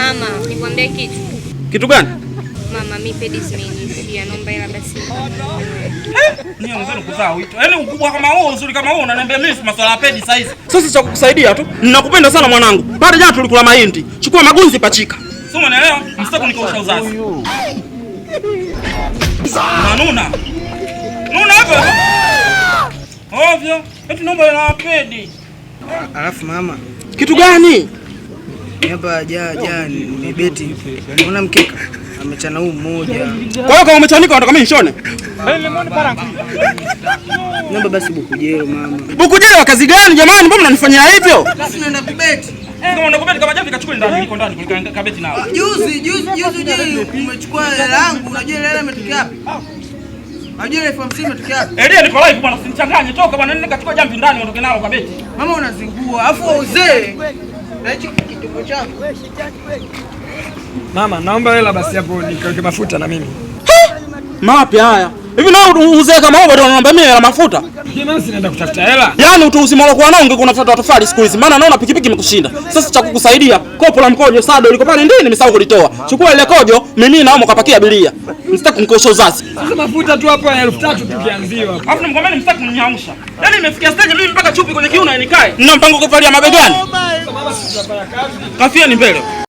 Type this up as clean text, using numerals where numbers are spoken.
Mama, nikwambie kitu. Kitu gani? Mama, mimi pedi zimenishia, naomba hela basi. Ni ongea kuzaa wito. Yaani ukubwa kama huo, uzuri kama huo unaniambia mimi masuala ya pedi saa hizi. Sasa cha kukusaidia tu. Ninakupenda sana mwanangu. Baada jana tulikula mahindi. Chukua magunzi pachika. Sio unaelewa? Msitaki nikausha uzazi. Nuna. Nuna hapa. Ovyo. Eti naomba hela pedi. Alafu mama. Kitu gani? Hapa jana nimebeti. Unaona mkeka? Amechana huu mmoja. Kwa hiyo kama umechanika unataka mimi nishone? Naomba basi bukujeo mama. Bukujeo wa kazi gani jamani? Mbona mnanifanyia hivyo? Basi naenda kubeti. Kama unaenda kubeti kama jamvi kachukua ndani niko ndani kuliko kabeti nao. Juzi umechukua hela yangu, unajua hela imetokea wapi? Unajua ile famsi imetokea wapi? Elia niko live bwana, usinichanganye toka bwana, nini kachukua jamvi ndani uondoke nalo kabeti. Mama unazingua, afu uzee. Na hicho kitu changu. Mama, naomba hela basi hapo nikaweke mafuta na mimi. Mapi haya? Hivi nao uzee kama wewe ndio unaomba mimi hela mafuta? Mimi sinaenda kutafuta hela. Yaani utu uzima wako nao ungekuwa unafuata tofali siku hizi. Maana naona pikipiki imekushinda. Sasa cha kukusaidia, kopo la mkojo sado liko pale ndani nimesahau kulitoa. Chukua ile kojo, mimi naomba ukapakia abiria. Msitaki kunikosha uzazi. Sasa mafuta tu hapo 3000 tukianziwa hapo. Alafu nimkwambia msitaki kuninyausha. Yaani nimefikia stage mimi mpaka chupi kwenye kiuno inikae. Nina mpango kuvalia mabegani. Mama, sitafanya kazi. Kafia ni mbele.